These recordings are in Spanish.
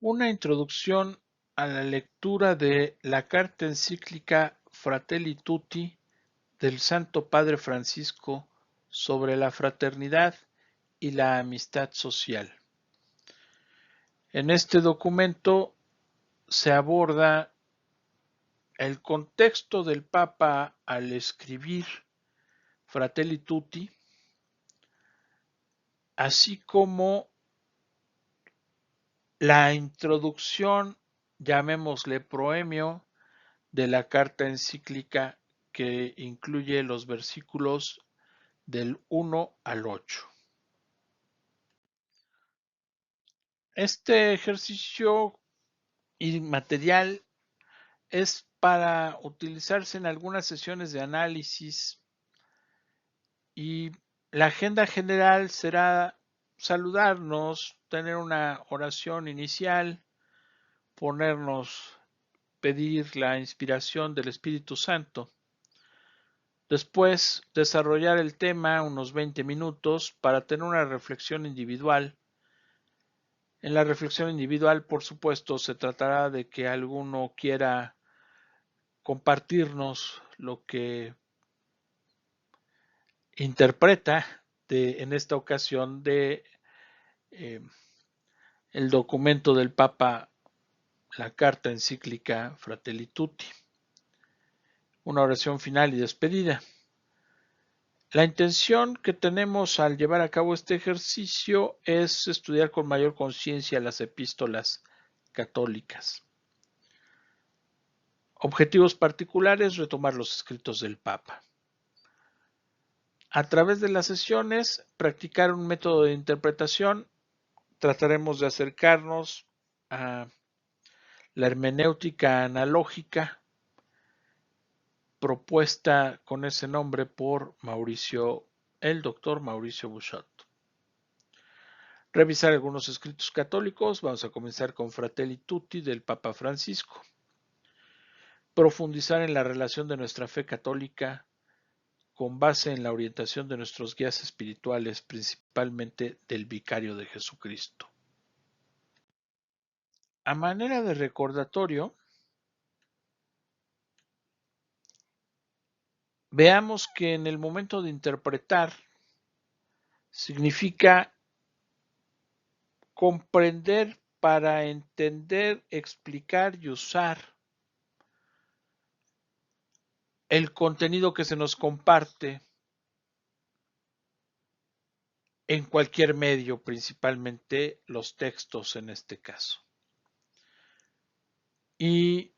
Una introducción a la lectura de la carta encíclica Fratelli Tutti del Santo Padre Francisco sobre la fraternidad y la amistad social. En este documento se aborda el contexto del Papa al escribir Fratelli Tutti, así como la introducción, llamémosle proemio, de la carta encíclica que incluye los versículos del 1 al 8. Este ejercicio y material es para utilizarse en algunas sesiones de análisis y la agenda general será saludarnos, tener una oración inicial, ponernos, pedir la inspiración del Espíritu Santo. Después, desarrollar el tema unos 20 minutos para tener una reflexión individual. En la reflexión individual, por supuesto, se tratará de que alguno quiera compartirnos lo que interpreta en esta ocasión de eh, el documento del Papa, la carta encíclica Fratelli Tutti. Una oración final y despedida. La intención que tenemos al llevar a cabo este ejercicio es estudiar con mayor conciencia las epístolas católicas. Objetivos particulares: retomar los escritos del Papa. A través de las sesiones, practicar un método de interpretación. Trataremos de acercarnos a la hermenéutica analógica propuesta con ese nombre por el doctor Mauricio Bouchot. Revisar algunos escritos católicos. Vamos a comenzar con Fratelli Tutti del Papa Francisco. Profundizar en la relación de nuestra fe católica con base en la orientación de nuestros guías espirituales, principalmente del Vicario de Jesucristo. A manera de recordatorio, veamos que en el momento de interpretar significa comprender para entender, explicar y usar el contenido que se nos comparte en cualquier medio, principalmente los textos en este caso. Y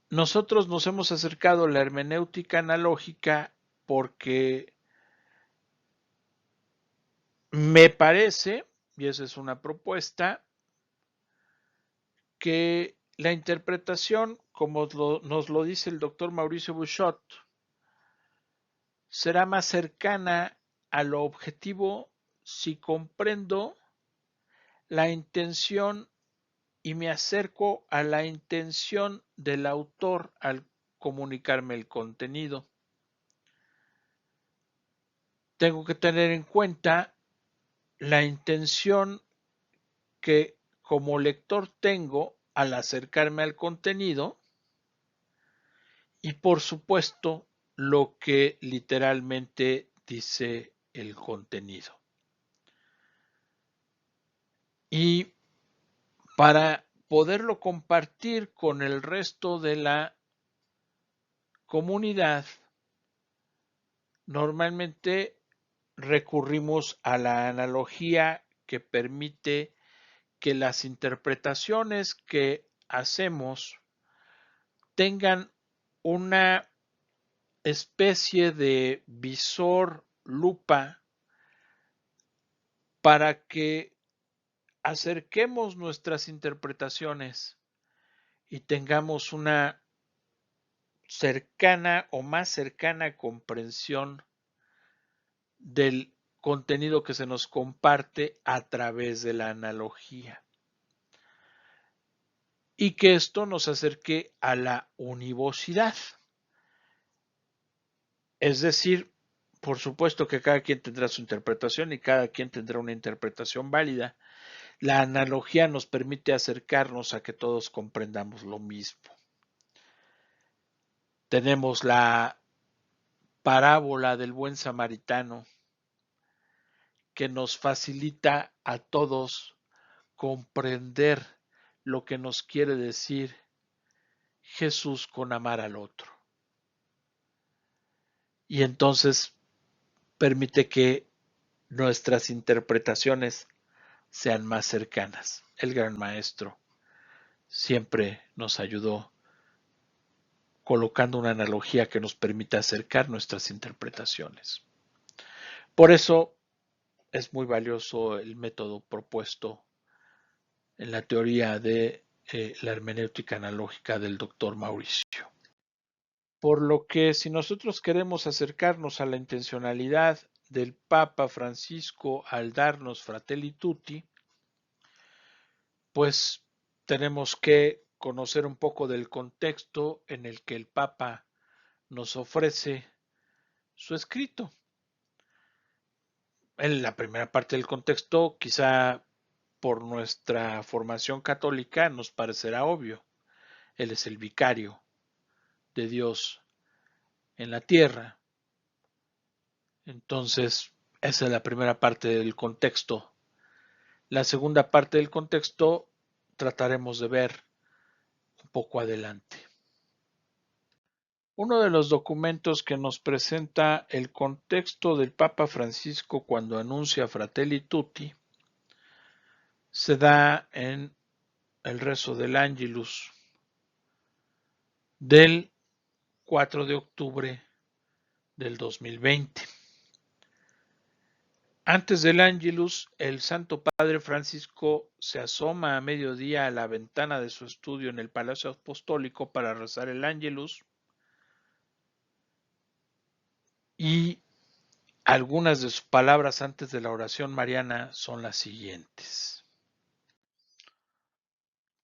nosotros nos hemos acercado a la hermenéutica analógica porque me parece, y esa es una propuesta, que la interpretación, como nos lo dice el doctor Mauricio Bouchot, será más cercana a lo objetivo si comprendo la intención y me acerco a la intención del autor al comunicarme el contenido. Tengo que tener en cuenta la intención que como lector tengo al acercarme al contenido y por supuesto lo que literalmente dice el contenido. Y para poderlo compartir con el resto de la comunidad, normalmente recurrimos a la analogía que permite que las interpretaciones que hacemos tengan una especie de visor lupa para que acerquemos nuestras interpretaciones y tengamos una cercana o más cercana comprensión del contenido que se nos comparte a través de la analogía. Y que esto nos acerque a la univocidad. Es decir, por supuesto que cada quien tendrá su interpretación y cada quien tendrá una interpretación válida. La analogía nos permite acercarnos a que todos comprendamos lo mismo. Tenemos la parábola del buen samaritano que nos facilita a todos comprender lo que nos quiere decir Jesús con amar al otro. Y entonces permite que nuestras interpretaciones sean más cercanas. El gran maestro siempre nos ayudó colocando una analogía que nos permita acercar nuestras interpretaciones. Por eso es muy valioso el método propuesto en la teoría de la hermenéutica analógica del doctor Mauricio. Por lo que si nosotros queremos acercarnos a la intencionalidad del Papa Francisco al darnos Fratelli Tutti, pues tenemos que conocer un poco del contexto en el que el Papa nos ofrece su escrito. En la primera parte del contexto, quizá por nuestra formación católica nos parecerá obvio. Él es el vicario de Dios en la tierra. Entonces, esa es la primera parte del contexto. La segunda parte del contexto trataremos de ver un poco adelante. Uno de los documentos que nos presenta el contexto del Papa Francisco cuando anuncia Fratelli Tutti se da en el rezo del Ángelus del 4 de octubre del 2020. Antes del Ángelus, el Santo Padre Francisco se asoma a mediodía a la ventana de su estudio en el Palacio Apostólico para rezar el Ángelus y algunas de sus palabras antes de la oración mariana son las siguientes.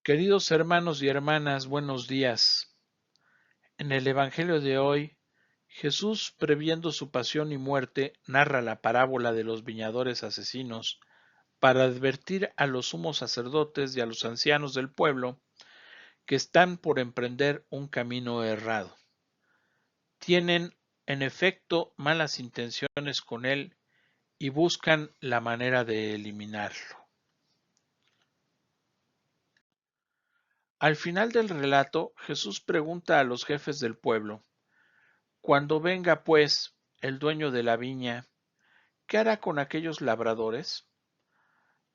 Queridos hermanos y hermanas, buenos días. En el Evangelio de hoy, Jesús, previendo su pasión y muerte, narra la parábola de los viñadores asesinos para advertir a los sumos sacerdotes y a los ancianos del pueblo que están por emprender un camino errado. Tienen, en efecto, malas intenciones con él y buscan la manera de eliminarlo. Al final del relato, Jesús pregunta a los jefes del pueblo: Cuando venga, pues, el dueño de la viña, ¿qué hará con aquellos labradores?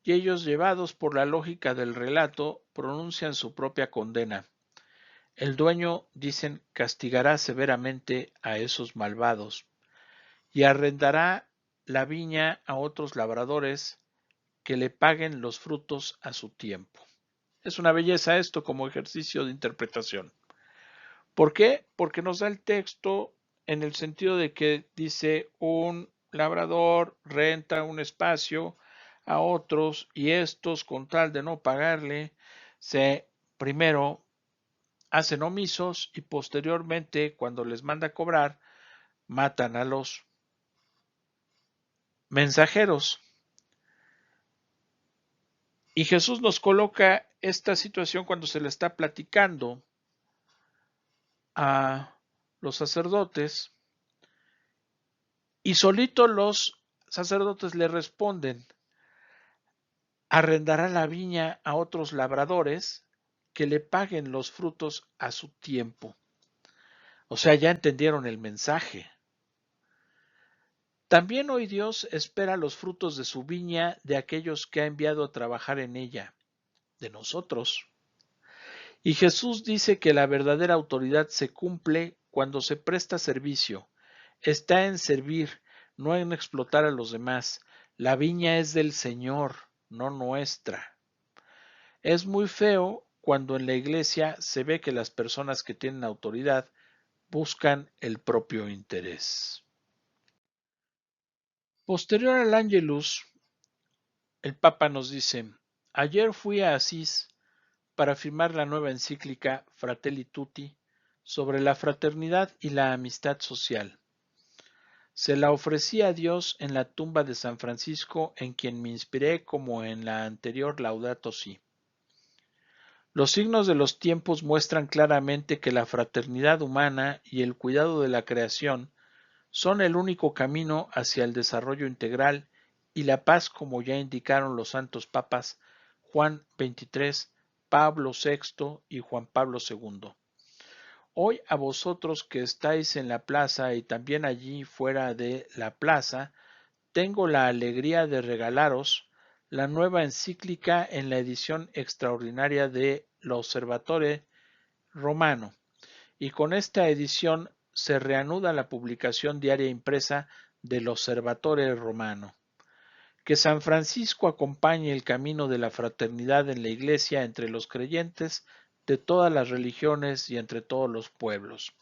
Y ellos, llevados por la lógica del relato, pronuncian su propia condena. El dueño, dicen, castigará severamente a esos malvados y arrendará la viña a otros labradores que le paguen los frutos a su tiempo. Es una belleza esto como ejercicio de interpretación. ¿Por qué? Porque nos da el texto en el sentido de que dice un labrador renta un espacio a otros y estos, con tal de no pagarle, se primero hacen omisos y posteriormente, cuando les manda a cobrar, matan a los mensajeros. Y Jesús nos coloca esta situación cuando se le está platicando a los sacerdotes y solito los sacerdotes le responden: arrendará la viña a otros labradores que le paguen los frutos a su tiempo. O sea, ya entendieron el mensaje. También hoy Dios espera los frutos de su viña de aquellos que ha enviado a trabajar en ella, de nosotros. Y Jesús dice que la verdadera autoridad se cumple cuando se presta servicio. Está en servir, no en explotar a los demás. La viña es del Señor, no nuestra. Es muy feo cuando en la iglesia se ve que las personas que tienen autoridad buscan el propio interés. Posterior al Ángelus, el Papa nos dice: ayer fui a Asís para firmar la nueva encíclica Fratelli Tutti sobre la fraternidad y la amistad social. Se la ofrecí a Dios en la tumba de San Francisco, en quien me inspiré como en la anterior Laudato Si. Los signos de los tiempos muestran claramente que la fraternidad humana y el cuidado de la creación son el único camino hacia el desarrollo integral y la paz, como ya indicaron los santos papas Juan XXIII, Pablo VI y Juan Pablo II. Hoy a vosotros que estáis en la plaza y también allí fuera de la plaza, tengo la alegría de regalaros la nueva encíclica en la edición extraordinaria de l'Osservatore Romano, y con esta edición se reanuda la publicación diaria impresa del Osservatore Romano. Que San Francisco acompañe el camino de la fraternidad en la Iglesia entre los creyentes de todas las religiones y entre todos los pueblos.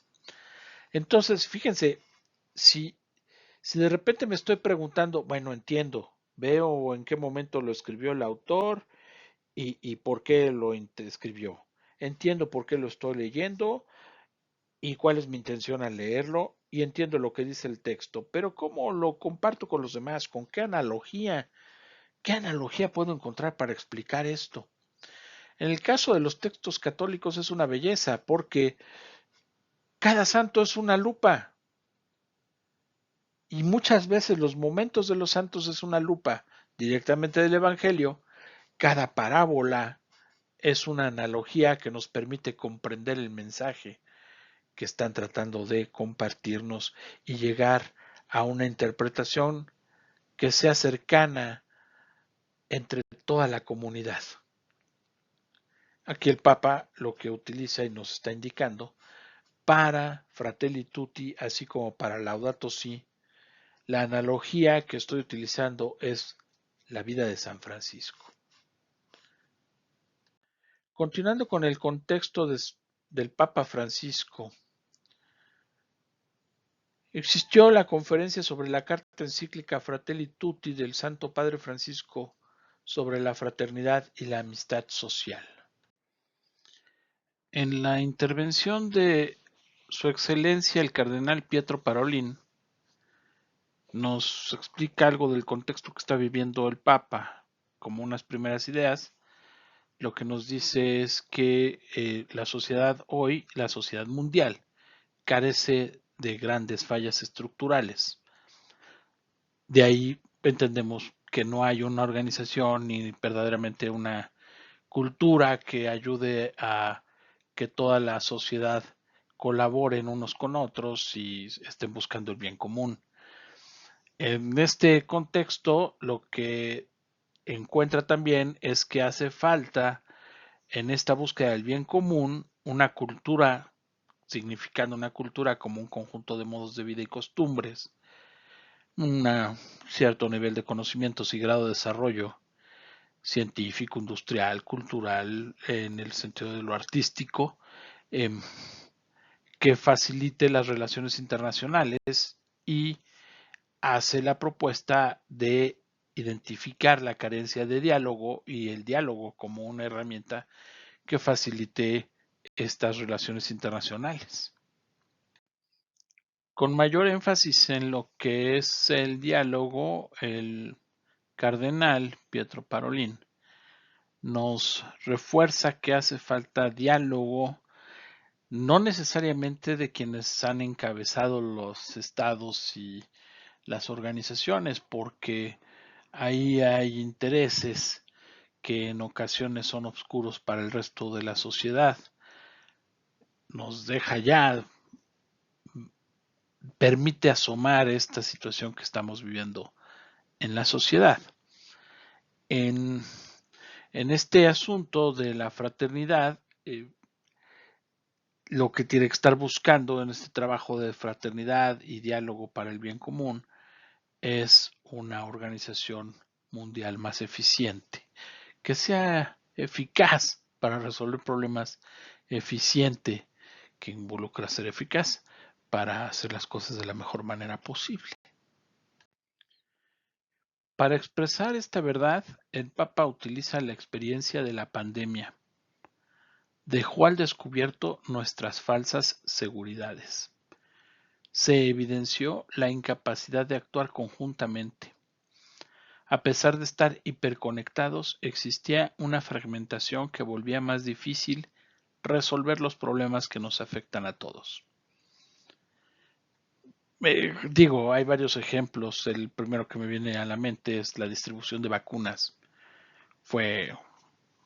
Entonces, fíjense, si, si de repente me estoy preguntando, bueno, entiendo, veo en qué momento lo escribió el autor y por qué lo escribió. Entiendo por qué lo estoy leyendo y cuál es mi intención al leerlo y entiendo lo que dice el texto, pero ¿cómo lo comparto con los demás? ¿Con qué analogía? ¿Qué analogía puedo encontrar para explicar esto? En el caso de los textos católicos es una belleza porque cada santo es una lupa y muchas veces los momentos de los santos es una lupa directamente del Evangelio. Cada parábola es una analogía que nos permite comprender el mensaje que están tratando de compartirnos y llegar a una interpretación que sea cercana entre toda la comunidad. Aquí el Papa lo que utiliza y nos está indicando para Fratelli Tutti, así como para Laudato Si, la analogía que estoy utilizando es la vida de San Francisco. Continuando con el contexto del Papa Francisco, existió la conferencia sobre la carta encíclica Fratelli Tutti del Santo Padre Francisco sobre la fraternidad y la amistad social. En la intervención de Su Excelencia el Cardenal Pietro Parolin, nos explica algo del contexto que está viviendo el Papa como unas primeras ideas. Lo que nos dice es que la sociedad hoy, la sociedad mundial, carece de grandes fallas estructurales. De ahí entendemos que no hay una organización ni verdaderamente una cultura que ayude a que toda la sociedad colaboren unos con otros y estén buscando el bien común. En este contexto, lo que encuentra también es que hace falta en esta búsqueda del bien común una cultura, significando una cultura como un conjunto de modos de vida y costumbres, un cierto nivel de conocimientos y grado de desarrollo científico, industrial, cultural, en el sentido de lo artístico, eh, que facilite las relaciones internacionales y hace la propuesta de identificar la carencia de diálogo y el diálogo como una herramienta que facilite estas relaciones internacionales. Con mayor énfasis en lo que es el diálogo, el cardenal Pietro Parolin nos refuerza que hace falta diálogo, no necesariamente de quienes han encabezado los estados y las organizaciones, porque ahí hay intereses que en ocasiones son oscuros para el resto de la sociedad. Nos deja ya, permite asomar esta situación que estamos viviendo en la sociedad. En, en este asunto de la fraternidad, lo que tiene que estar buscando en este trabajo de fraternidad y diálogo para el bien común es una organización mundial más eficiente, que sea eficaz para resolver problemas, eficiente, que involucra ser eficaz para hacer las cosas de la mejor manera posible. Para expresar esta verdad, el Papa utiliza la experiencia de la pandemia. Dejó al descubierto nuestras falsas seguridades. se evidenció la incapacidad de actuar conjuntamente. A pesar de estar hiperconectados, existía una fragmentación que volvía más difícil resolver los problemas que nos afectan a todos. Hay varios ejemplos. El primero que me viene a la mente es la distribución de vacunas. Fue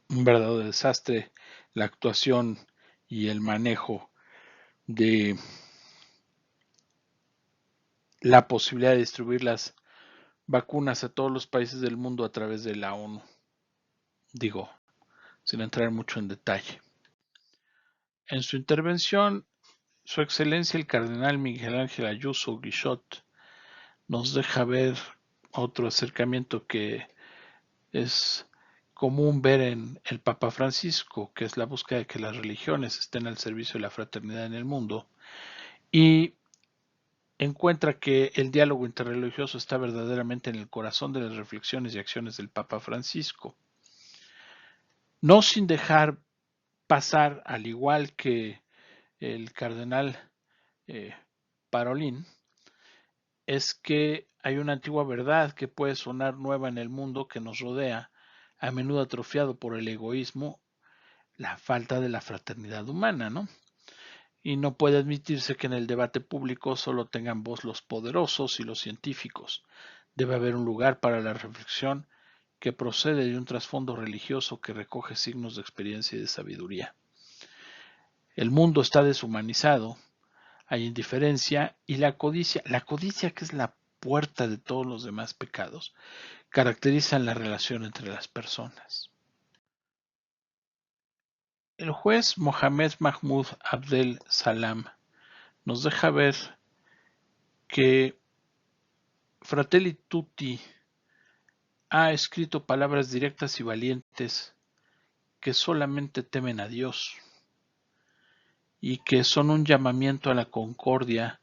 un verdadero desastre la actuación y el manejo de la posibilidad de distribuir las vacunas a todos los países del mundo a través de la ONU. Sin entrar mucho en detalle. En su intervención, Su Excelencia el Cardenal Miguel Ángel Ayuso Guichot nos deja ver otro acercamiento que es común ver en el Papa Francisco, que es la búsqueda de que las religiones estén al servicio de la fraternidad en el mundo, y encuentra que el diálogo interreligioso está verdaderamente en el corazón de las reflexiones y acciones del Papa Francisco. No sin dejar pasar, al igual que el cardenal Parolin, es que hay una antigua verdad que puede sonar nueva en el mundo que nos rodea, a menudo atrofiado por el egoísmo, la falta de la fraternidad humana, ¿no? Y no puede admitirse que en el debate público solo tengan voz los poderosos y los científicos. Debe haber un lugar para la reflexión que procede de un trasfondo religioso que recoge signos de experiencia y de sabiduría. El mundo está deshumanizado, hay indiferencia y la codicia que es la puerta de todos los demás pecados, caracterizan la relación entre las personas. El juez Mohamed Mahmoud Abdel Salam nos deja ver que Fratelli Tutti ha escrito palabras directas y valientes que solamente temen a Dios y que son un llamamiento a la concordia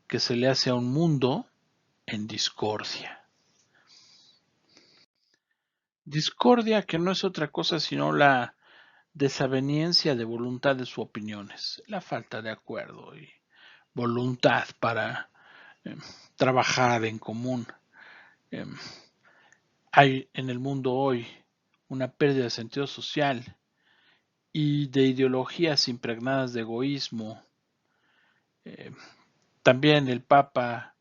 que se le hace a un mundo en discordia. Discordia que no es otra cosa sino la desaveniencia de voluntades u opiniones, la falta de acuerdo y voluntad para eh, trabajar en común. Eh, Hay en el mundo hoy una pérdida de sentido social y de ideologías impregnadas de egoísmo. Eh, También el Papa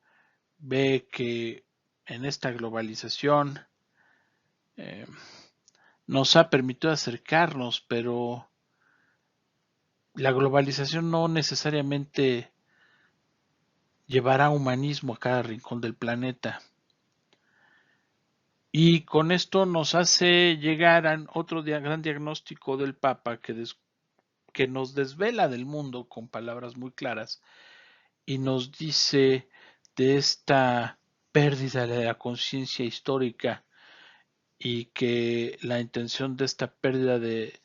ve que en esta globalización eh, nos ha permitido acercarnos, pero la globalización no necesariamente llevará humanismo a cada rincón del planeta. Y con esto nos hace llegar a otro gran diagnóstico del Papa que nos desvela del mundo con palabras muy claras y nos dice de esta pérdida de la conciencia histórica y que la intención de esta pérdida de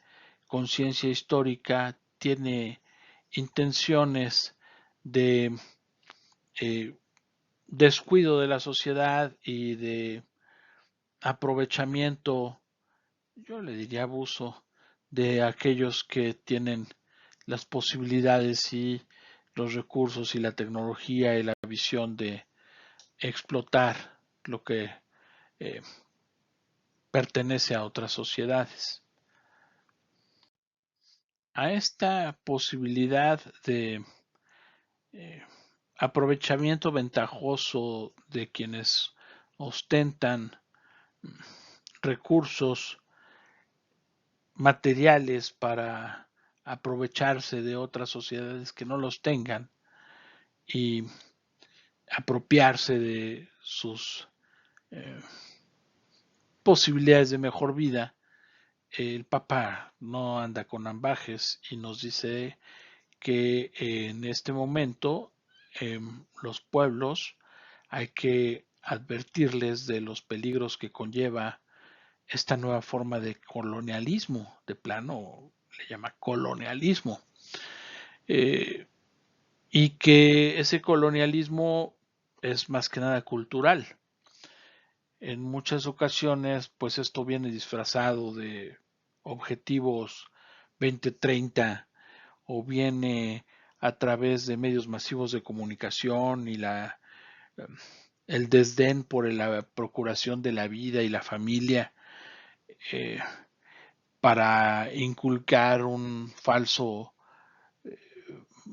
conciencia histórica tiene intenciones de descuido de la sociedad y de aprovechamiento, yo le diría abuso, de aquellos que tienen las posibilidades y los recursos y la tecnología y la visión de explotar lo que eh, pertenece a otras sociedades. A esta posibilidad de eh, aprovechamiento ventajoso de quienes ostentan recursos materiales para aprovecharse de otras sociedades que no los tengan y apropiarse de sus eh, posibilidades de mejor vida. El Papa no anda con ambajes y nos dice que en este momento los pueblos hay que advertirles de los peligros que conlleva esta nueva forma de colonialismo, de plano le llama colonialismo, eh, y que ese colonialismo es más que nada cultural. En muchas ocasiones, pues esto viene disfrazado de objetivos 2030 o viene a través de medios masivos de comunicación y el desdén por la procuración de la vida y la familia, eh, para inculcar un falso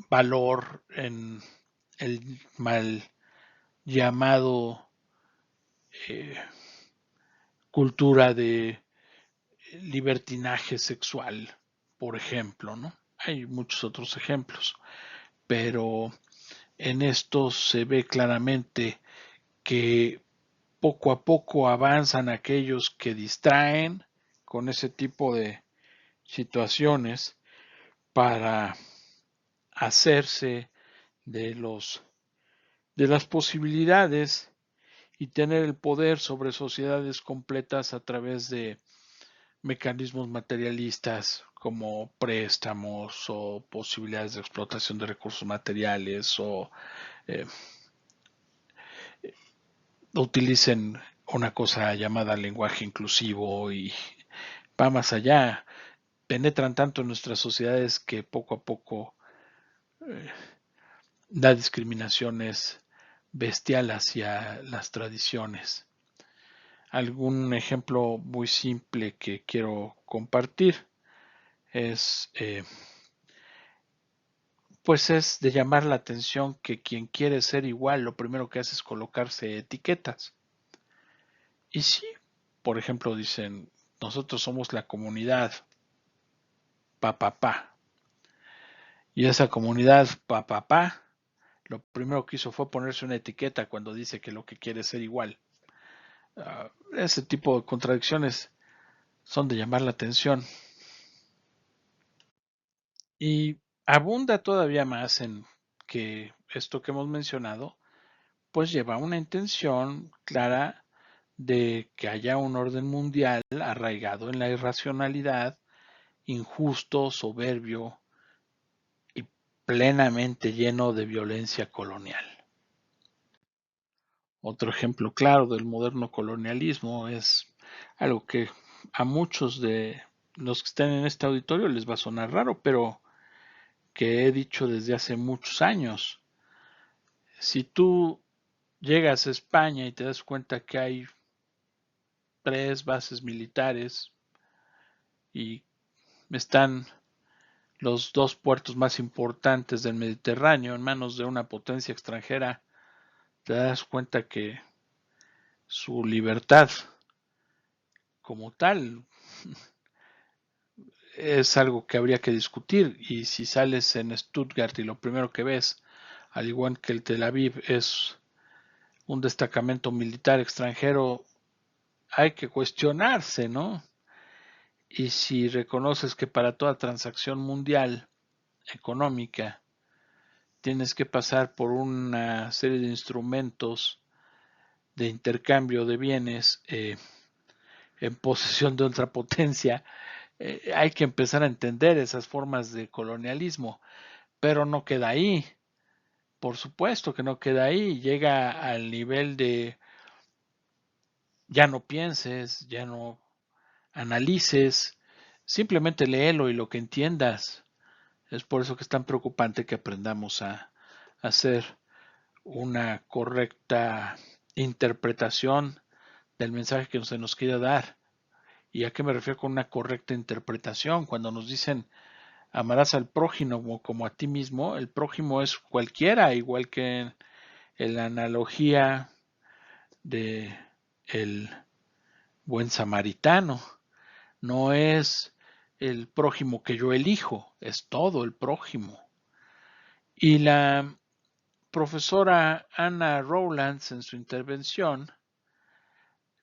valor en el mal llamado eh, cultura de libertinaje sexual, por ejemplo, ¿no? Hay muchos otros ejemplos, pero en esto se ve claramente que poco a poco avanzan aquellos que distraen con ese tipo de situaciones para hacerse de de las posibilidades y tener el poder sobre sociedades completas a través de mecanismos materialistas como préstamos o posibilidades de explotación de recursos materiales o eh, utilicen una cosa llamada lenguaje inclusivo y va más allá. Penetran tanto en nuestras sociedades que poco a poco eh, la discriminación es bestial hacia las tradiciones. Algún ejemplo muy simple que quiero compartir es pues es de llamar la atención que quien quiere ser igual lo primero que hace es colocarse etiquetas. Y sí, por ejemplo, dicen, nosotros somos la comunidad pa pa pa. Y esa comunidad pa pa pa, lo primero que hizo fue ponerse una etiqueta cuando dice que lo que quiere es ser igual. Ese tipo de contradicciones son de llamar la atención. Y abunda todavía más en que esto que hemos mencionado, pues lleva una intención clara de que haya un orden mundial arraigado en la irracionalidad, injusto, soberbio y plenamente lleno de violencia colonial. Otro ejemplo claro del moderno colonialismo es algo que a muchos de los que están en este auditorio les va a sonar raro, pero que he dicho desde hace muchos años. Si tú llegas a España y te das cuenta que hay 3 bases militares y están los 2 puertos más importantes del Mediterráneo en manos de una potencia extranjera, te das cuenta que su libertad como tal es algo que habría que discutir. Y si sales en Stuttgart y lo primero que ves, al igual que el Tel Aviv, es un destacamento militar extranjero, hay que cuestionarse, ¿no? Y si reconoces que para toda transacción mundial económica tienes que pasar por una serie de instrumentos de intercambio de bienes en posesión de otra potencia, hay que empezar a entender esas formas de colonialismo, pero no queda ahí. Por supuesto que no queda ahí, llega al nivel de ya no pienses, ya no analices, simplemente léelo y lo que entiendas. Es por eso que es tan preocupante que aprendamos a hacer una correcta interpretación del mensaje que se nos quiere dar. ¿Y a qué me refiero con una correcta interpretación? Cuando nos dicen amarás al prójimo como a ti mismo, el prójimo es cualquiera, igual que en la analogía de el buen samaritano. No es el prójimo que yo elijo, es todo el prójimo. Y la profesora Anna Rowlands en su intervención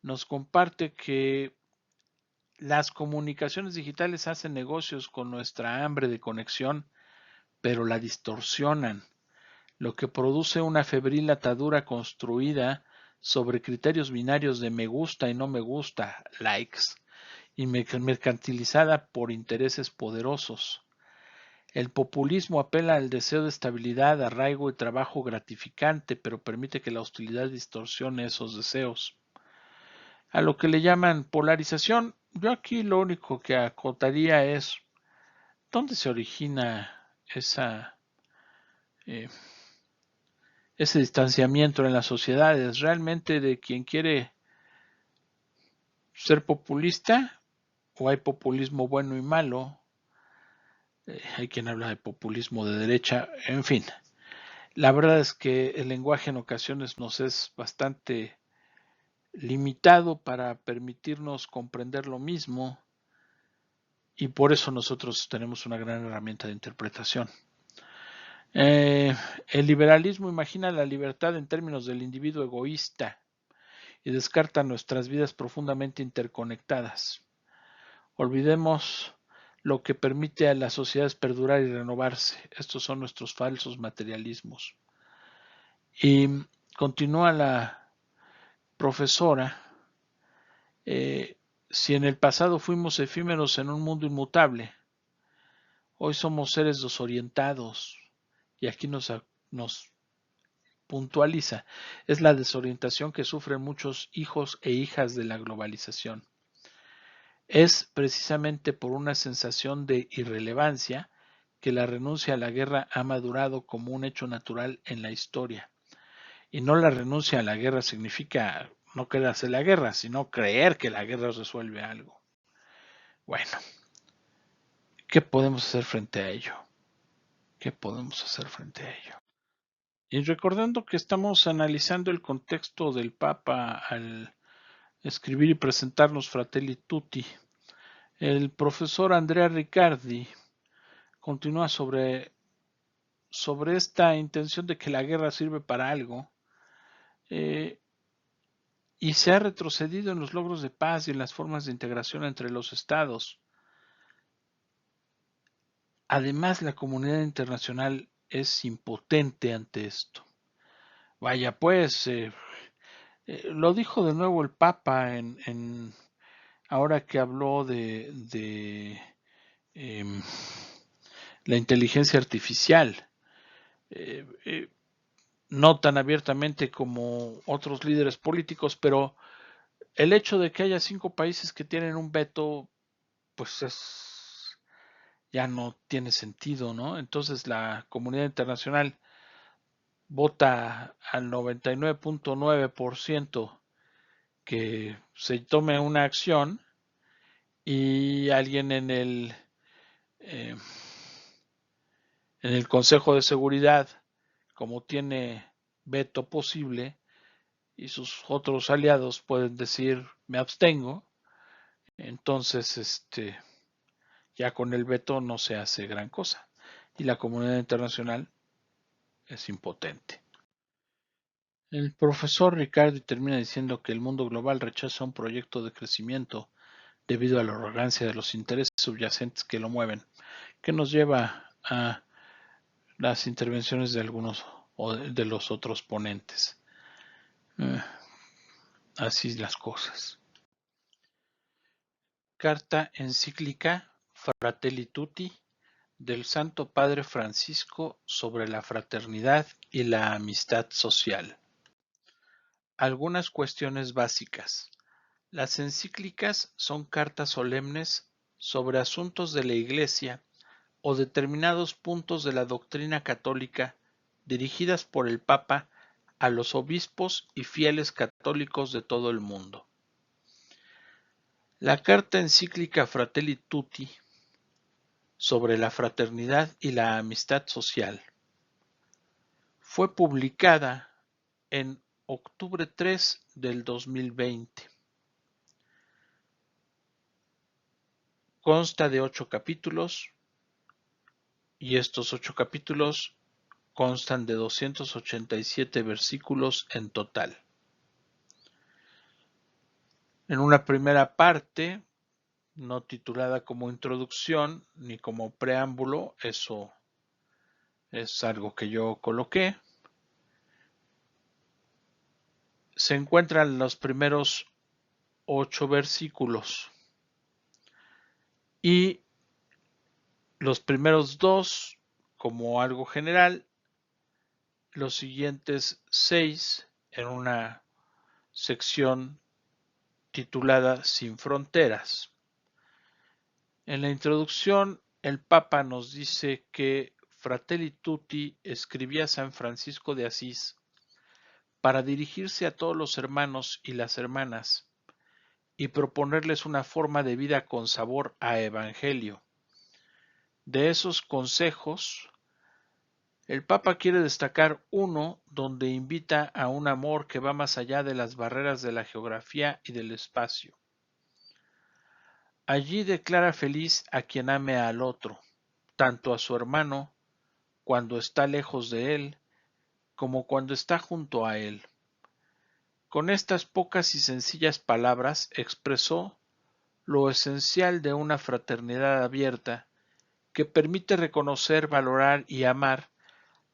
nos comparte que las comunicaciones digitales hacen negocios con nuestra hambre de conexión, pero la distorsionan, lo que produce una febril atadura construida sobre criterios binarios de me gusta y no me gusta, likes, y mercantilizada por intereses poderosos. El populismo apela al deseo de estabilidad, arraigo y trabajo gratificante, pero permite que la hostilidad distorsione esos deseos. A lo que le llaman polarización, yo aquí lo único que acotaría es dónde se origina esa ese distanciamiento en las sociedades. Realmente de quien quiere ser populista, o hay populismo bueno y malo, hay quien habla de populismo de derecha, en fin. La verdad es que el lenguaje en ocasiones nos es bastante limitado para permitirnos comprender lo mismo, y por eso nosotros tenemos una gran herramienta de interpretación. El liberalismo imagina la libertad en términos del individuo egoísta y descarta nuestras vidas profundamente interconectadas. Olvidemos lo que permite a las sociedades perdurar y renovarse. Estos son nuestros falsos materialismos. Y continúa la profesora, si en el pasado fuimos efímeros en un mundo inmutable, hoy somos seres desorientados. Y aquí nos puntualiza, es la desorientación que sufren muchos hijos e hijas de la globalización. Es precisamente por una sensación de irrelevancia que la renuncia a la guerra ha madurado como un hecho natural en la historia. Y no la renuncia a la guerra significa no querer hacer la guerra, sino creer que la guerra resuelve algo. Bueno, ¿qué podemos hacer frente a ello? ¿Qué podemos hacer frente a ello? Y recordando que estamos analizando el contexto del Papa al escribir y presentarnos Fratelli Tutti, el profesor Andrea Riccardi continúa sobre esta intención de que la guerra sirve para algo, y se ha retrocedido en los logros de paz y en las formas de integración entre los estados. Además, la comunidad internacional es impotente ante esto. Vaya pues, lo dijo de nuevo el Papa ahora que habló de la inteligencia artificial. No tan abiertamente como otros líderes políticos, pero el hecho de que haya 5 países que tienen un veto, pues ya no tiene sentido, ¿no? Entonces la comunidad internacional vota al 99.9% que se tome una acción, y alguien eh, en el Consejo de Seguridad, como tiene veto posible, y sus otros aliados pueden decir me abstengo, entonces ya con el veto no se hace gran cosa y la comunidad internacional es impotente. El profesor Riccardi termina diciendo que el mundo global rechaza un proyecto de crecimiento debido a la arrogancia de los intereses subyacentes que lo mueven, que nos lleva a las intervenciones de algunos o de los otros ponentes. Así las cosas. Carta encíclica Fratelli Tutti del Santo Padre Francisco sobre la fraternidad y la amistad social. Algunas cuestiones básicas. Las encíclicas son cartas solemnes sobre asuntos de la Iglesia o determinados puntos de la doctrina católica dirigidas por el Papa a los obispos y fieles católicos de todo el mundo. La carta encíclica Fratelli Tutti sobre la fraternidad y la amistad social fue publicada en octubre 3 del 2020. Consta de 8 capítulos, y estos 8 capítulos constan de 287 versículos en total. En una primera parte, no titulada como introducción ni como preámbulo, eso es algo que yo coloqué, se encuentran los primeros 8 versículos y los primeros 2 como algo general, los siguientes 6 en una sección titulada Sin Fronteras. En la introducción, el Papa nos dice que Fratelli Tutti escribía San Francisco de Asís para dirigirse a todos los hermanos y las hermanas y proponerles una forma de vida con sabor a evangelio. De esos consejos, el Papa quiere destacar uno donde invita a un amor que va más allá de las barreras de la geografía y del espacio. Allí declara feliz a quien ame al otro, tanto a su hermano cuando está lejos de él, como cuando está junto a él. Con estas pocas y sencillas palabras expresó lo esencial de una fraternidad abierta que permite reconocer, valorar y amar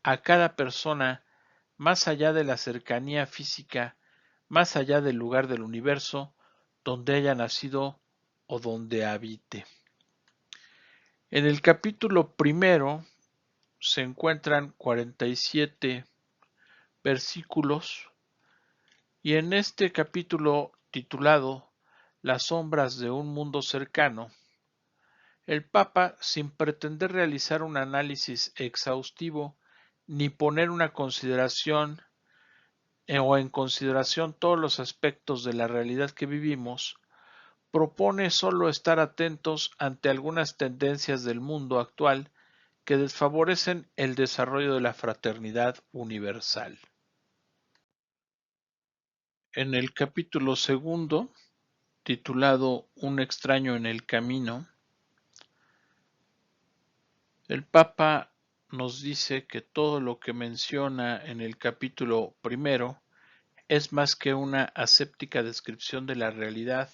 a cada persona más allá de la cercanía física, más allá del lugar del universo donde haya nacido o donde habite. En el capítulo primero se encuentran 47 versículos y en este capítulo titulado Las sombras de un mundo cercano, el Papa, sin pretender realizar un análisis exhaustivo ni poner una consideración o en consideración todos los aspectos de la realidad que vivimos, propone solo estar atentos ante algunas tendencias del mundo actual que desfavorecen el desarrollo de la fraternidad universal. En el capítulo segundo, titulado Un extraño en el camino, el Papa nos dice que todo lo que menciona en el capítulo primero es más que una aséptica descripción de la realidad,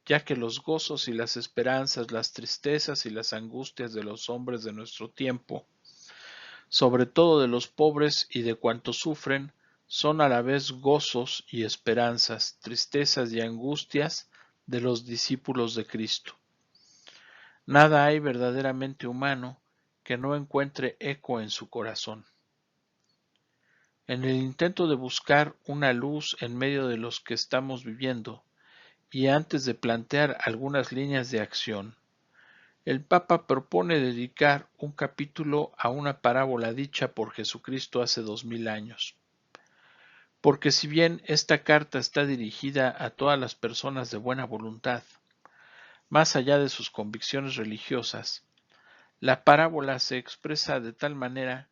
ya que los gozos y las esperanzas, las tristezas y las angustias de los hombres de nuestro tiempo, sobre todo de los pobres y de cuantos sufren, son a la vez gozos y esperanzas, tristezas y angustias de los discípulos de Cristo. Nada hay verdaderamente humano que no encuentre eco en su corazón. En el intento de buscar una luz en medio de los que estamos viviendo, y antes de plantear algunas líneas de acción, el Papa propone dedicar un capítulo a una parábola dicha por Jesucristo hace 2000 años. Porque si bien esta carta está dirigida a todas las personas de buena voluntad, más allá de sus convicciones religiosas, la parábola se expresa de tal manera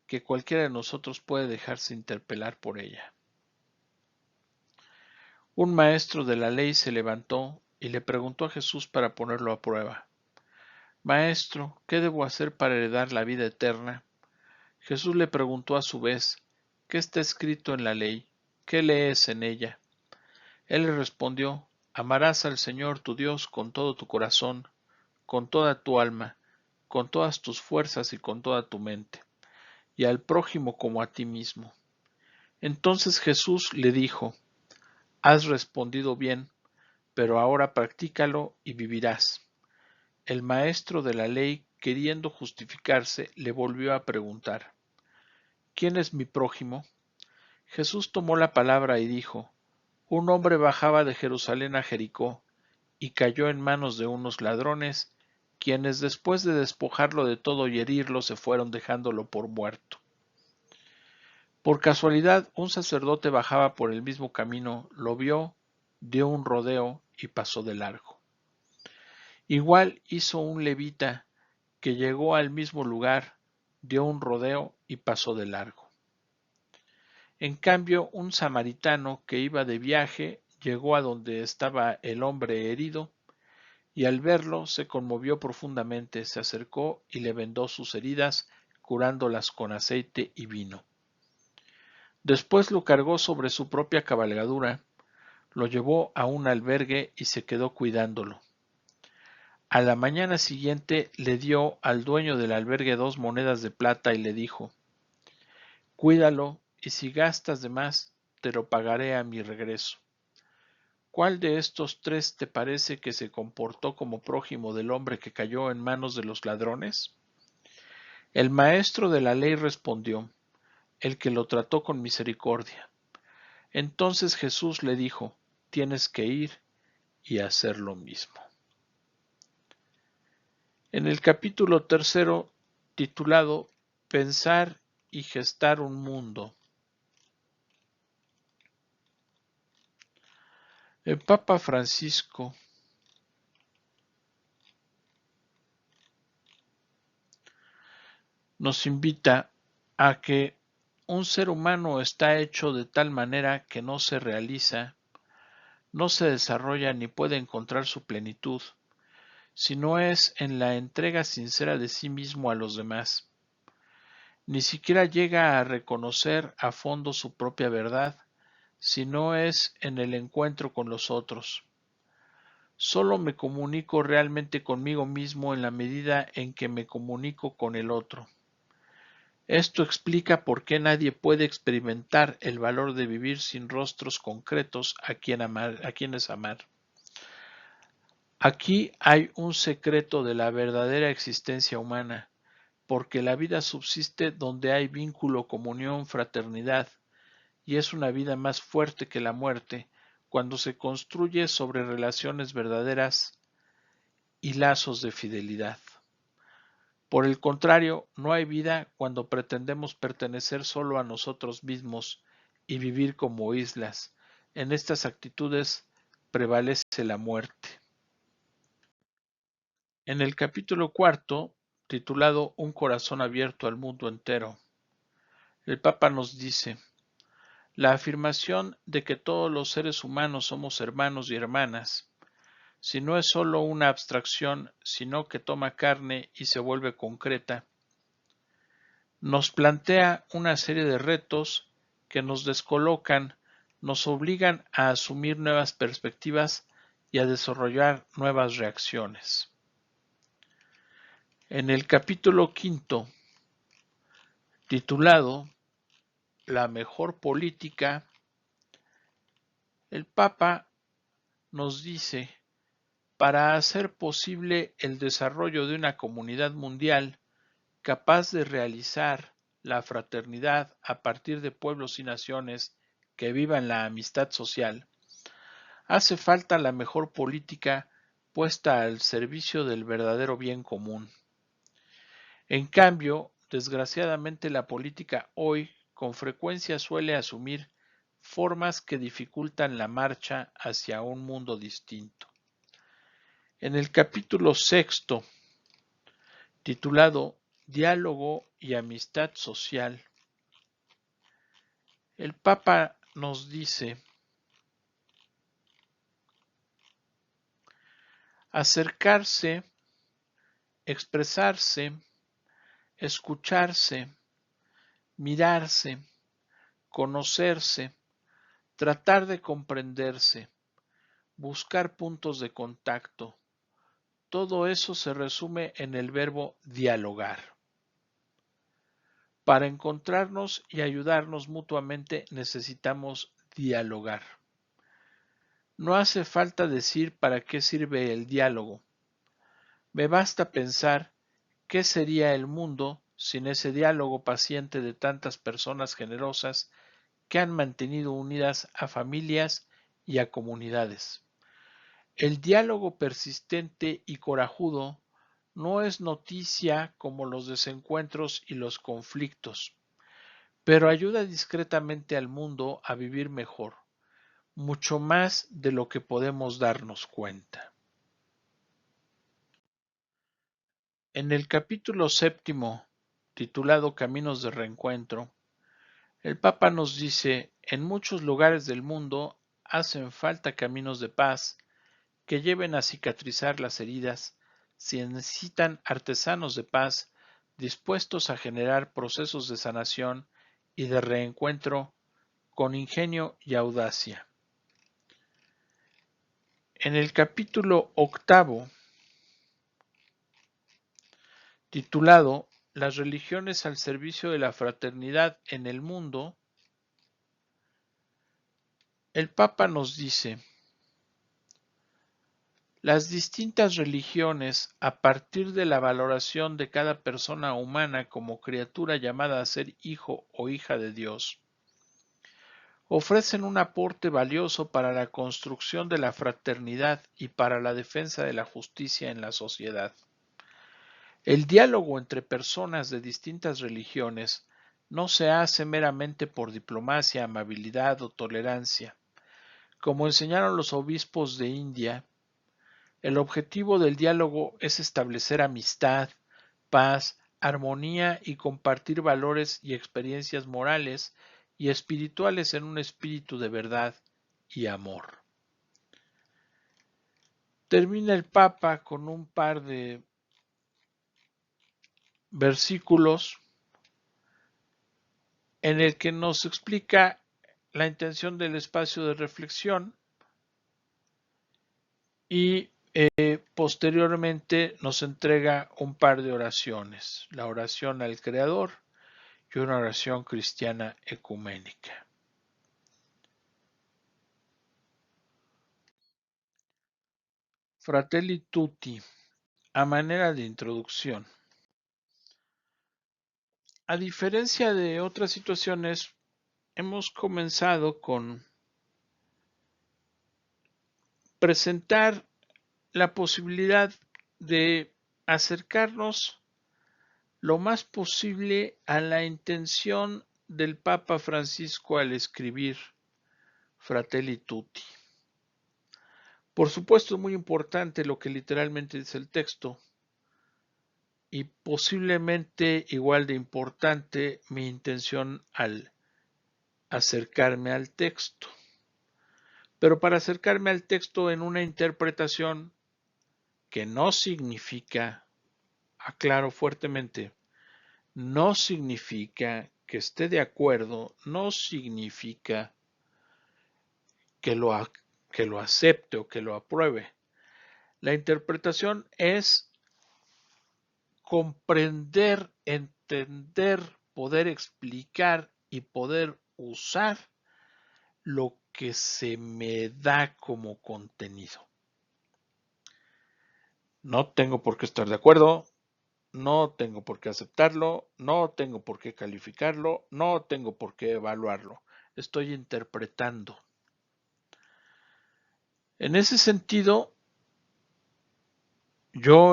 que cualquiera de nosotros puede dejarse interpelar por ella. Un maestro de la ley se levantó y le preguntó a Jesús para ponerlo a prueba. Maestro, ¿qué debo hacer para heredar la vida eterna? Jesús le preguntó a su vez, ¿qué está escrito en la ley? ¿Qué lees en ella? Él le respondió, amarás al Señor tu Dios con todo tu corazón, con toda tu alma, con todas tus fuerzas y con toda tu mente, y al prójimo como a ti mismo. Entonces Jesús le dijo, has respondido bien, pero ahora practícalo y vivirás. El maestro de la ley, queriendo justificarse, le volvió a preguntar, ¿quién es mi prójimo? Jesús tomó la palabra y dijo, un hombre bajaba de Jerusalén a Jericó, y cayó en manos de unos ladrones, quienes después de despojarlo de todo y herirlo se fueron dejándolo por muerto. Por casualidad, un sacerdote bajaba por el mismo camino, lo vio, dio un rodeo y pasó de largo. Igual hizo un levita que llegó al mismo lugar, dio un rodeo y pasó de largo. En cambio, un samaritano que iba de viaje llegó a donde estaba el hombre herido y al verlo se conmovió profundamente, se acercó y le vendó sus heridas, curándolas con aceite y vino. Después lo cargó sobre su propia cabalgadura, lo llevó a un albergue y se quedó cuidándolo. A la mañana siguiente le dio al dueño del albergue 2 monedas de plata y le dijo, cuídalo y si gastas de más, te lo pagaré a mi regreso. ¿Cuál de estos tres te parece que se comportó como prójimo del hombre que cayó en manos de los ladrones? El maestro de la ley respondió, el que lo trató con misericordia. Entonces Jesús le dijo, tienes que ir y hacer lo mismo. En el capítulo tercero titulado Pensar y gestar un mundo. El Papa Francisco nos invita a que un ser humano está hecho de tal manera que no se realiza, no se desarrolla ni puede encontrar su plenitud, si no es en la entrega sincera de sí mismo a los demás. Ni siquiera llega a reconocer a fondo su propia verdad, si no es en el encuentro con los otros. Solo me comunico realmente conmigo mismo en la medida en que me comunico con el otro. Esto explica por qué nadie puede experimentar el valor de vivir sin rostros concretos a quienes amar. Aquí hay un secreto de la verdadera existencia humana, porque la vida subsiste donde hay vínculo, comunión, fraternidad, y es una vida más fuerte que la muerte cuando se construye sobre relaciones verdaderas y lazos de fidelidad. Por el contrario, no hay vida cuando pretendemos pertenecer solo a nosotros mismos y vivir como islas. En estas actitudes prevalece la muerte. En el capítulo cuarto, titulado Un corazón abierto al mundo entero, el Papa nos dice: la afirmación de que todos los seres humanos somos hermanos y hermanas, si no es sólo una abstracción, sino que toma carne y se vuelve concreta, nos plantea una serie de retos que nos descolocan, nos obligan a asumir nuevas perspectivas y a desarrollar nuevas reacciones. En el capítulo quinto, titulado La mejor política, el Papa nos dice: para hacer posible el desarrollo de una comunidad mundial capaz de realizar la fraternidad a partir de pueblos y naciones que vivan la amistad social, hace falta la mejor política puesta al servicio del verdadero bien común. En cambio, desgraciadamente la política hoy con frecuencia suele asumir formas que dificultan la marcha hacia un mundo distinto. En el capítulo sexto, titulado Diálogo y amistad social, el Papa nos dice: acercarse, expresarse, escucharse, mirarse, conocerse, tratar de comprenderse, buscar puntos de contacto. Todo eso se resume en el verbo dialogar. Para encontrarnos y ayudarnos mutuamente necesitamos dialogar. No hace falta decir para qué sirve el diálogo. Me basta pensar qué sería el mundo sin ese diálogo paciente de tantas personas generosas que han mantenido unidas a familias y a comunidades. El diálogo persistente y corajudo no es noticia como los desencuentros y los conflictos, pero ayuda discretamente al mundo a vivir mejor, mucho más de lo que podemos darnos cuenta. En el capítulo séptimo, titulado Caminos de Reencuentro, el Papa nos dice: en muchos lugares del mundo hacen falta caminos de paz que lleven a cicatrizar las heridas, se necesitan artesanos de paz dispuestos a generar procesos de sanación y de reencuentro con ingenio y audacia. En el capítulo octavo, titulado Las religiones al servicio de la fraternidad en el mundo, el Papa nos dice: las distintas religiones, a partir de la valoración de cada persona humana como criatura llamada a ser hijo o hija de Dios, ofrecen un aporte valioso para la construcción de la fraternidad y para la defensa de la justicia en la sociedad. El diálogo entre personas de distintas religiones no se hace meramente por diplomacia, amabilidad o tolerancia. Como enseñaron los obispos de India, el objetivo del diálogo es establecer amistad, paz, armonía y compartir valores y experiencias morales y espirituales en un espíritu de verdad y amor. Termina el Papa con un par de versículos en el que nos explica la intención del espacio de reflexión y posteriormente nos entrega un par de oraciones, la oración al Creador y una oración cristiana ecuménica. Fratelli Tutti, a manera de introducción. A diferencia de otras situaciones, hemos comenzado con presentar la posibilidad de acercarnos lo más posible a la intención del Papa Francisco al escribir Fratelli Tutti. Por supuesto, es muy importante lo que literalmente dice el texto y posiblemente igual de importante mi intención al acercarme al texto. Pero para acercarme al texto en una interpretación que no significa, aclaro fuertemente, no significa que esté de acuerdo, no significa que lo acepte o que lo apruebe. La interpretación es comprender, entender, poder explicar y poder usar lo que se me da como contenido. No tengo por qué estar de acuerdo, no tengo por qué aceptarlo, no tengo por qué calificarlo, no tengo por qué evaluarlo. Estoy interpretando. En ese sentido, yo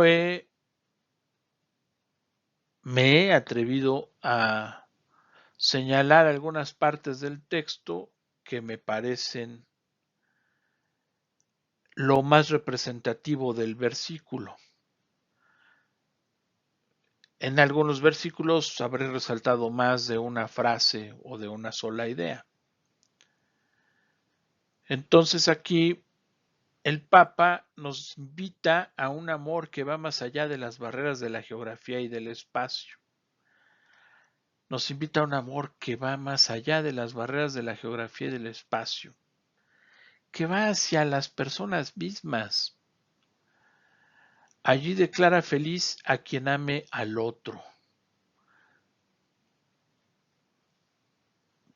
me he atrevido a señalar algunas partes del texto que me parecen lo más representativo del versículo. En algunos versículos habré resaltado más de una frase o de una sola idea. Entonces aquí el Papa nos invita a un amor que va más allá de las barreras de la geografía y del espacio. Nos invita a un amor que va más allá de las barreras de la geografía y del espacio, que va hacia las personas mismas. Allí declara feliz a quien ame al otro.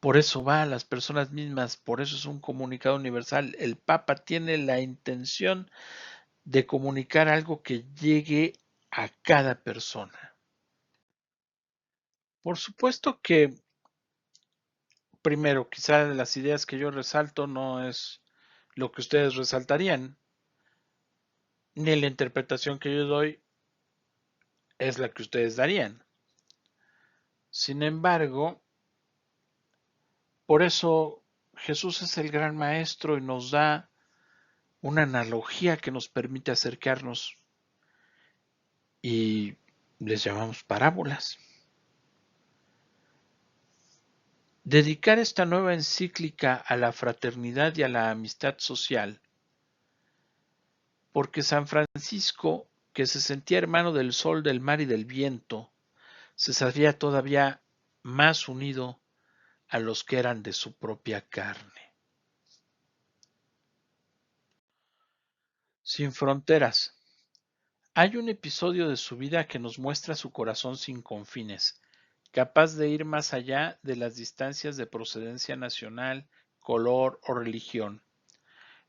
Por eso va a las personas mismas, por eso es un comunicado universal. El Papa tiene la intención de comunicar algo que llegue a cada persona. Por supuesto que, primero, quizá las ideas que yo resalto no es lo que ustedes resaltarían, ni la interpretación que yo doy es la que ustedes darían. Sin embargo, por eso Jesús es el gran maestro y nos da una analogía que nos permite acercarnos y les llamamos parábolas. Dedicar esta nueva encíclica a la fraternidad y a la amistad social, porque San Francisco, que se sentía hermano del sol, del mar y del viento, se sabía todavía más unido a los que eran de su propia carne. Sin fronteras. Hay un episodio de su vida que nos muestra su corazón sin confines, capaz de ir más allá de las distancias de procedencia nacional, color o religión.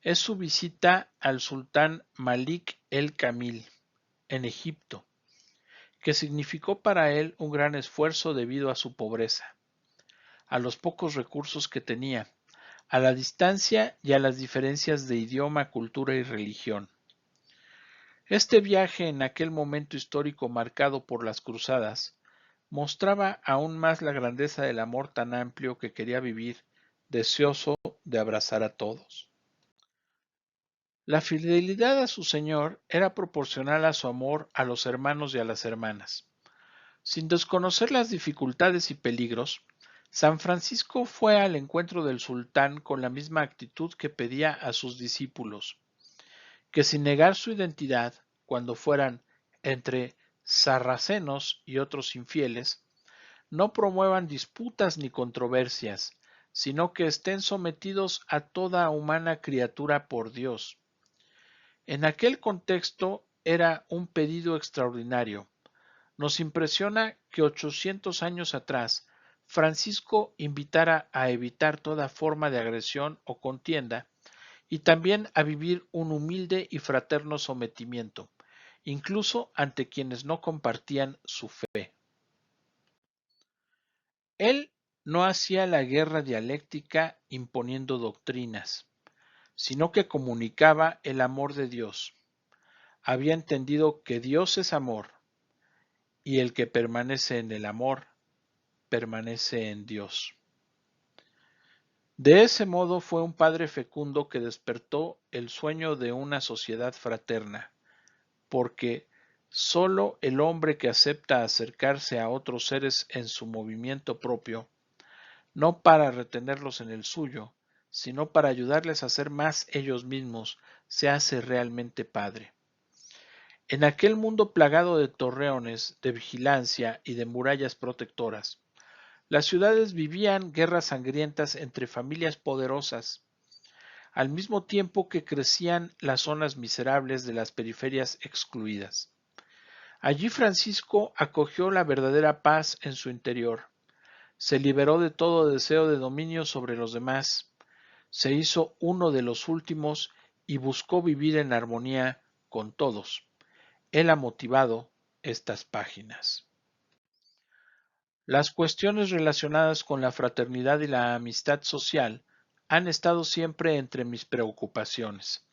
Es su visita al sultán Malik el-Kamil, en Egipto, que significó para él un gran esfuerzo debido a su pobreza, a los pocos recursos que tenía, a la distancia y a las diferencias de idioma, cultura y religión. Este viaje en aquel momento histórico marcado por las cruzadas mostraba aún más la grandeza del amor tan amplio que quería vivir, deseoso de abrazar a todos. La fidelidad a su Señor era proporcional a su amor a los hermanos y a las hermanas. Sin desconocer las dificultades y peligros, San Francisco fue al encuentro del sultán con la misma actitud que pedía a sus discípulos, que sin negar su identidad, cuando fueran entre sarracenos y otros infieles, no promuevan disputas ni controversias, sino que estén sometidos a toda humana criatura por Dios. En aquel contexto era un pedido extraordinario. Nos impresiona que 800 años atrás Francisco invitara a evitar toda forma de agresión o contienda y también a vivir un humilde y fraterno sometimiento, incluso ante quienes no compartían su fe. Él no hacía la guerra dialéctica imponiendo doctrinas, sino que comunicaba el amor de Dios. Había entendido que Dios es amor, y el que permanece en el amor, permanece en Dios. De ese modo fue un padre fecundo que despertó el sueño de una sociedad fraterna, porque sólo el hombre que acepta acercarse a otros seres en su movimiento propio, no para retenerlos en el suyo, sino para ayudarles a ser más ellos mismos, se hace realmente padre. En aquel mundo plagado de torreones, de vigilancia y de murallas protectoras, las ciudades vivían guerras sangrientas entre familias poderosas, al mismo tiempo que crecían las zonas miserables de las periferias excluidas. Allí Francisco acogió la verdadera paz en su interior, se liberó de todo deseo de dominio sobre los demás, se hizo uno de los últimos y buscó vivir en armonía con todos. Él ha motivado estas páginas. Las cuestiones relacionadas con la fraternidad y la amistad social han estado siempre entre mis preocupaciones.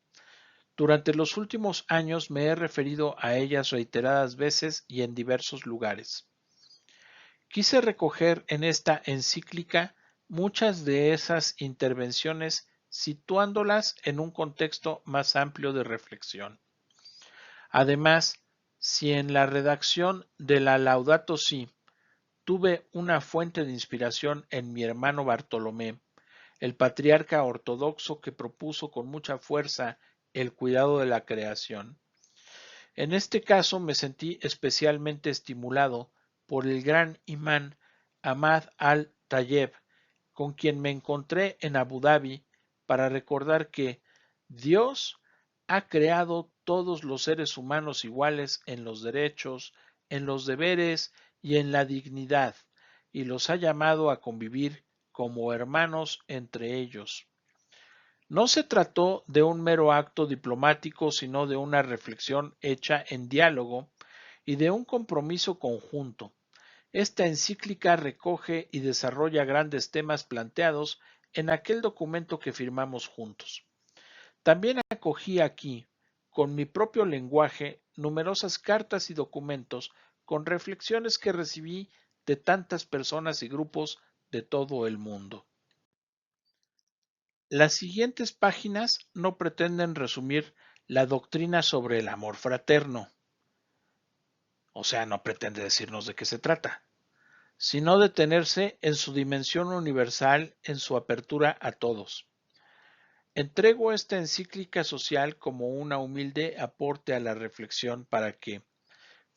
Durante los últimos años me he referido a ellas reiteradas veces y en diversos lugares. Quise recoger en esta encíclica muchas de esas intervenciones situándolas en un contexto más amplio de reflexión. Además, si en la redacción de la Laudato Si tuve una fuente de inspiración en mi hermano Bartolomé, el patriarca ortodoxo que propuso con mucha fuerza el cuidado de la creación. En este caso me sentí especialmente estimulado por el gran imán Ahmad al-Tayeb, con quien me encontré en Abu Dhabi para recordar que Dios ha creado todos los seres humanos iguales en los derechos, en los deberes y en la dignidad, y los ha llamado a convivir como hermanos entre ellos. No se trató de un mero acto diplomático, sino de una reflexión hecha en diálogo y de un compromiso conjunto. Esta encíclica recoge y desarrolla grandes temas planteados en aquel documento que firmamos juntos. También acogí aquí, con mi propio lenguaje, numerosas cartas y documentos con reflexiones que recibí de tantas personas y grupos de todo el mundo. Las siguientes páginas no pretenden resumir la doctrina sobre el amor fraterno, o sea, no pretende decirnos de qué se trata, sino detenerse en su dimensión universal, en su apertura a todos. Entrego esta encíclica social como una humilde aporte a la reflexión para que,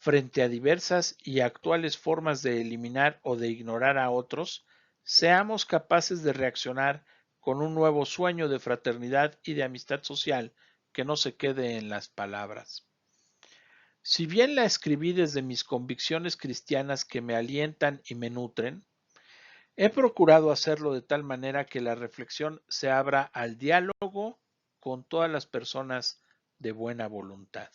frente a diversas y actuales formas de eliminar o de ignorar a otros, seamos capaces de reaccionar con un nuevo sueño de fraternidad y de amistad social que no se quede en las palabras. Si bien la escribí desde mis convicciones cristianas que me alientan y me nutren, he procurado hacerlo de tal manera que la reflexión se abra al diálogo con todas las personas de buena voluntad.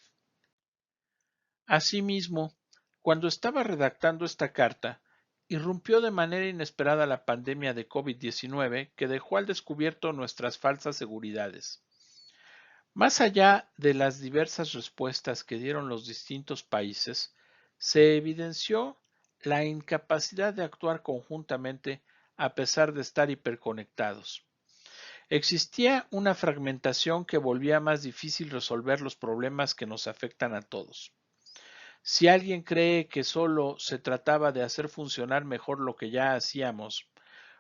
Asimismo, cuando estaba redactando esta carta, irrumpió de manera inesperada la pandemia de COVID-19 que dejó al descubierto nuestras falsas seguridades. Más allá de las diversas respuestas que dieron los distintos países, se evidenció la incapacidad de actuar conjuntamente a pesar de estar hiperconectados. Existía una fragmentación que volvía más difícil resolver los problemas que nos afectan a todos. Si alguien cree que solo se trataba de hacer funcionar mejor lo que ya hacíamos,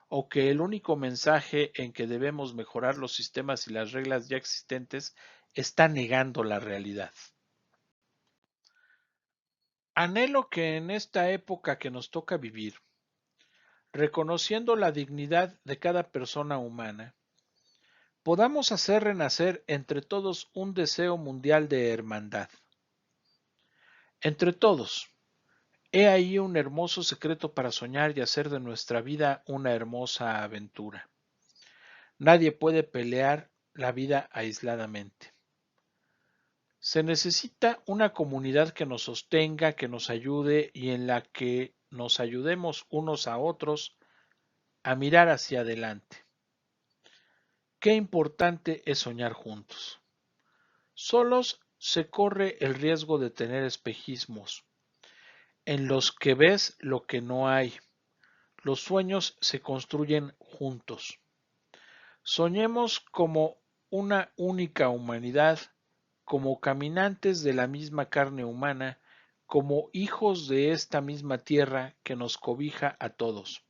o que el único mensaje en que debemos mejorar los sistemas y las reglas ya existentes, está negando la realidad. Anhelo que en esta época que nos toca vivir, reconociendo la dignidad de cada persona humana, podamos hacer renacer entre todos un deseo mundial de hermandad. Entre todos, he ahí un hermoso secreto para soñar y hacer de nuestra vida una hermosa aventura. Nadie puede pelear la vida aisladamente. Se necesita una comunidad que nos sostenga, que nos ayude y en la que nos ayudemos unos a otros a mirar hacia adelante. Qué importante es soñar juntos. Solos se corre el riesgo de tener espejismos, en los que ves lo que no hay. Los sueños se construyen juntos. Soñemos como una única humanidad, como caminantes de la misma carne humana, como hijos de esta misma tierra que nos cobija a todos,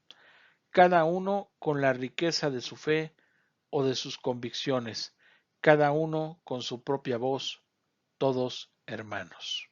cada uno con la riqueza de su fe o de sus convicciones, cada uno con su propia voz, todos hermanos.